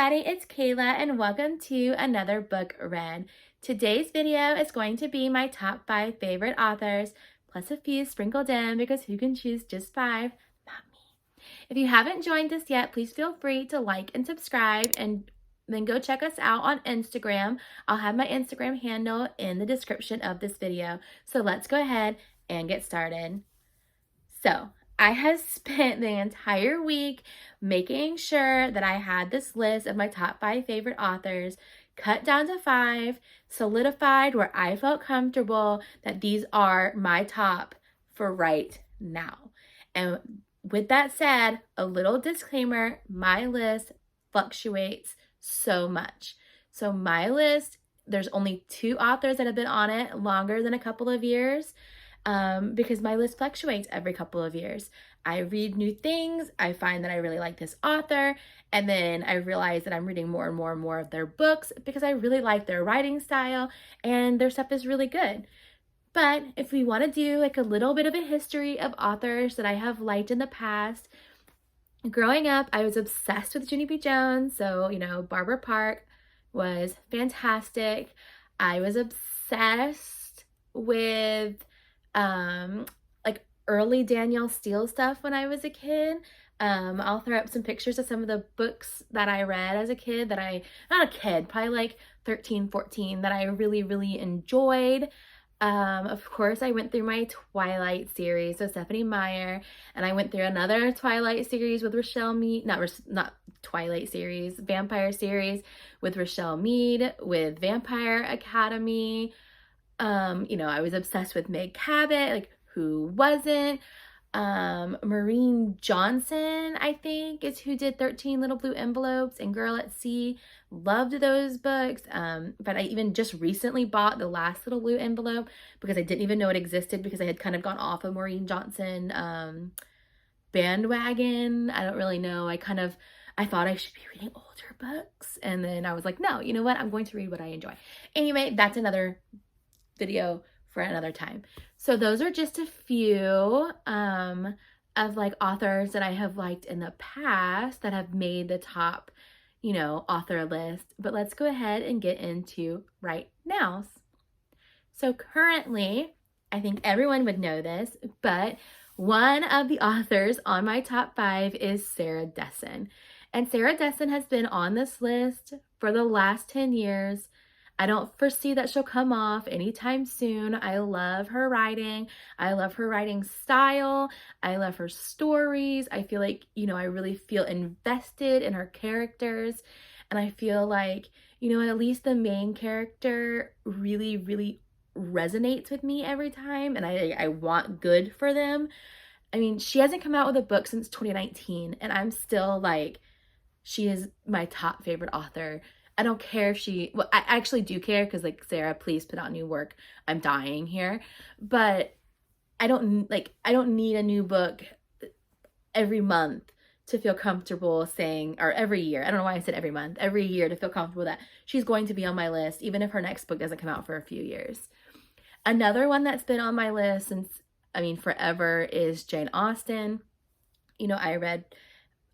everybody, it's Kayla and welcome to another book read. Today's video is going to be my top 5 favorite authors, plus a few sprinkled in because who can choose just 5? Not me. If you haven't joined us yet, please feel free to like and subscribe and then go check us out on Instagram. I'll have my Instagram handle in the description of this video. So let's go ahead and get started. So I have spent the entire week making sure that I had this list of my top 5 favorite authors cut down to 5, solidified where I felt comfortable that these are my top for right now. And with that said, a little disclaimer, my list fluctuates so much. So my list, there's only 2 authors that have been on it longer than a couple of years. Because my list fluctuates every couple of years. I read new things, I find that I really like this author, and then I realize that I'm reading more and more and more of their books because I really like their writing style and their stuff is really good. But if we want to do like a little bit of a history of authors that I have liked in the past, growing up, I was obsessed with Junie B. Jones, so, Barbara Park was fantastic. I was obsessed with like early Danielle Steele stuff when I was a kid. I'll throw up some pictures of some of the books that I read as a kid probably like 13, 14, that I really, really enjoyed. Of course, I went through my Twilight series with Stephenie Meyer, and I went through another Twilight series with Rochelle Mead, not Twilight series, Vampire series with Rochelle Mead, with Vampire Academy. I was obsessed with Meg Cabot, like who wasn't? Maureen Johnson, I think, is who did 13 Little Blue Envelopes and Girl at Sea. Loved those books. But I even just recently bought The Last Little Blue Envelope because I didn't even know it existed because I had kind of gone off of Maureen Johnson bandwagon. I don't really know. I thought I should be reading older books. And then I was like, no, you know what? I'm going to read what I enjoy. Anyway, that's another video for another time. So those are just a few of like authors that I have liked in the past that have made the top, author list. But let's go ahead and get into right nows. So currently, I think everyone would know this, but one of the authors on my top 5 is Sarah Dessen. And Sarah Dessen has been on this list for the last 10 years. I don't foresee that she'll come off anytime soon. I love her writing. I love her writing style. I love her stories. I feel like, I really feel invested in her characters. And I feel like, at least the main character really, really resonates with me every time. And I want good for them. I mean, she hasn't come out with a book since 2019. And I'm still like, she is my top favorite author. I don't care if I actually do care because, like, Sarah, please put out new work. I'm dying here. But I don't need a new book every month to feel comfortable saying, or every year. I don't know why I said every month. Every year to feel comfortable that she's going to be on my list, even if her next book doesn't come out for a few years. Another one that's been on my list since, forever is Jane Austen. I read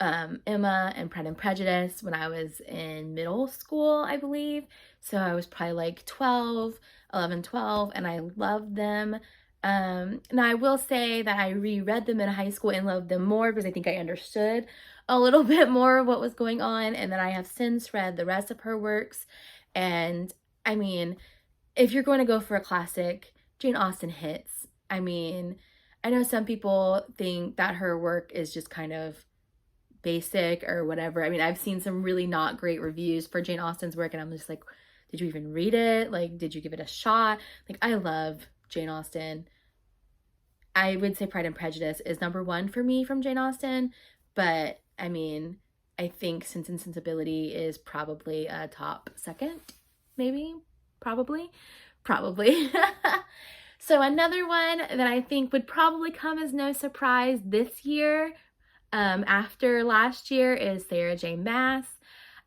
Emma and Pride and Prejudice when I was in middle school, I believe. So I was probably like 11, 12, and I loved them. Now I will say that I reread them in high school and loved them more because I think I understood a little bit more of what was going on, and then I have since read the rest of her works. And if you're going to go for a classic, Jane Austen hits. I know some people think that her work is just kind of basic or whatever. I've seen some really not great reviews for Jane Austen's work, and I'm just like, did you even read it? Like, did you give it a shot? Like, I love Jane Austen. I would say Pride and Prejudice is number 1 for me from Jane Austen, but I think Sense and Sensibility is probably a top second, maybe, probably. So another one that I think would probably come as no surprise this year, after last year, is Sarah J Maas.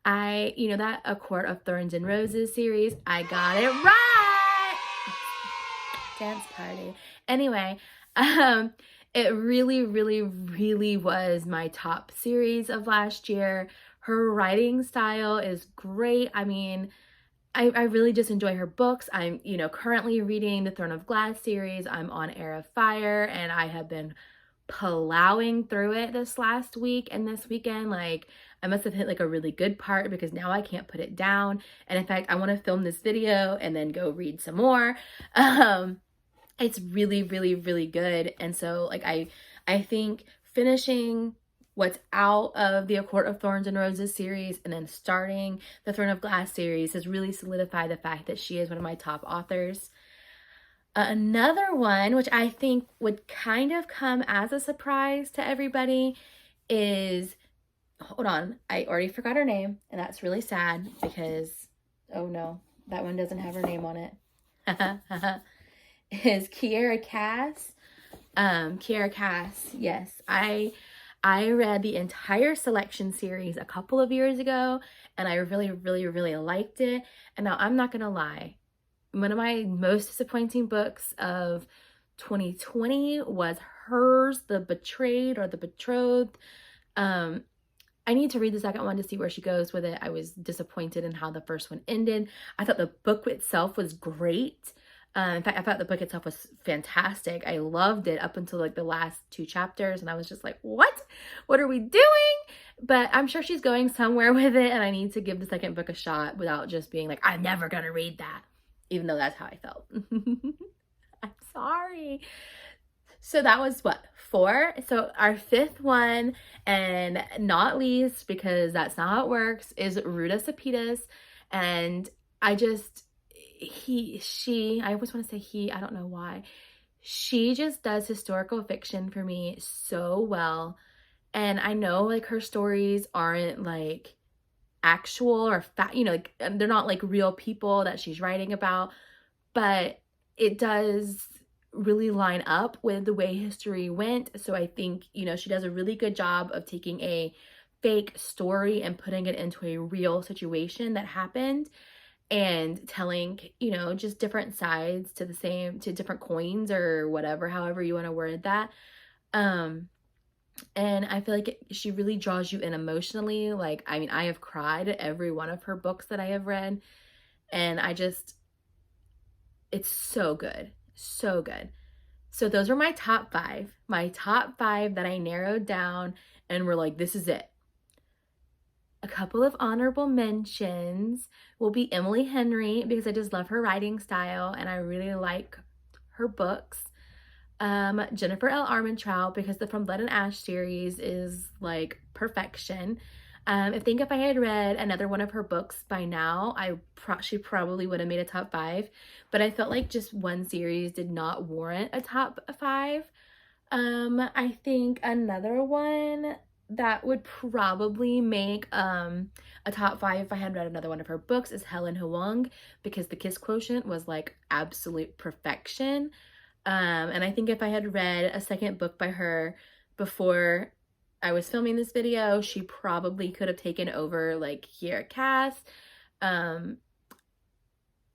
That A Court of Thorns and Roses series, I got it right! Dance party. Anyway, it really, really, really was my top series of last year. Her writing style is great. I mean, I really just enjoy her books. I'm, you know, currently reading the Throne of Glass series. I'm on Heir of Fire, and I have been plowing through it this last week and this weekend. Like, I must have hit like a really good part because now I can't put it down. And in fact, I want to film this video and then go read some more. It's really, really, really good. And so like, I think finishing what's out of the A Court of Thorns and Roses series and then starting the Throne of Glass series has really solidified the fact that she is one of my top authors. Another one, which I think would kind of come as a surprise to everybody, is, hold on, I already forgot her name, and that's really sad because, oh no, that one doesn't have her name on it. Is Kiera Cass. Kiera Cass, yes. I read the entire Selection series a couple of years ago, and I really, really, really liked it. And now I'm not gonna lie, one of my most disappointing books of 2020 was hers, The Betrayed or The Betrothed. I need to read the second one to see where she goes with it. I was disappointed in how the first one ended. I thought the book itself was great. In fact, I thought the book itself was fantastic. I loved it up until like the last 2 chapters, and I was just like, what? What are we doing? But I'm sure she's going somewhere with it, and I need to give the second book a shot without just being like, I'm never gonna read that, even though that's how I felt. I'm sorry. So that was what, 4? So our 5th one, and not least, because that's not how it works, is Rudas Appetis. And I just, I always want to say he, I don't know why. She just does historical fiction for me so well. And I know like her stories aren't like actual or you know, like they're not like real people that she's writing about, but it does really line up with the way history went. So I think, you know, she does a really good job of taking a fake story and putting it into a real situation that happened, and telling, you know, just different sides to different coins or whatever, however you want to word that. And I feel like she really draws you in emotionally. Like, I mean, I have cried at every one of her books that I have read, and it's so good. So good. So those are my top 5. My top 5 that I narrowed down and were like, this is it. A couple of honorable mentions will be Emily Henry, because I just love her writing style and I really like her books. Jennifer L Armentrout, because the From Blood and Ash series is like perfection. I think if I had read another one of her books by now, she probably would have made a top 5, but I felt like just one series did not warrant a top 5. I think another one that would probably make a top 5 if I had read another one of her books is Helen Hawang, because the Kiss Quotient was like absolute perfection. And I think if I had read a second book by her before I was filming this video, she probably could have taken over like Kiera Cass. Or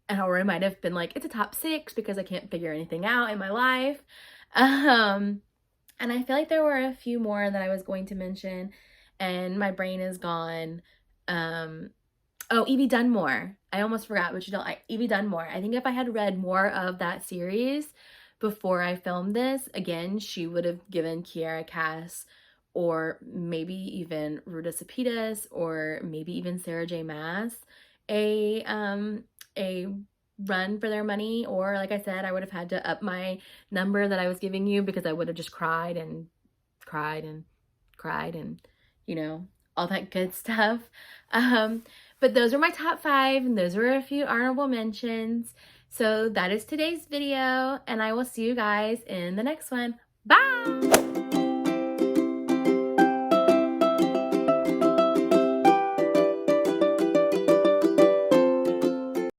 it might have been like, it's a top 6 because I can't figure anything out in my life. And I feel like there were a few more that I was going to mention and my brain is gone. Oh, Evie Dunmore. I almost forgot, but you don't like Evie Dunmore. I think if I had read more of that series before I filmed this, again, she would have given Kiera Cass, or maybe even Rudas Appetis, or maybe even Sarah J Maas a run for their money. Or like I said, I would have had to up my number that I was giving you, because I would have just cried and cried and cried and, you know, all that good stuff. But those are my top 5, and those were a few honorable mentions. So that is today's video, and I will see you guys in the next one. Bye!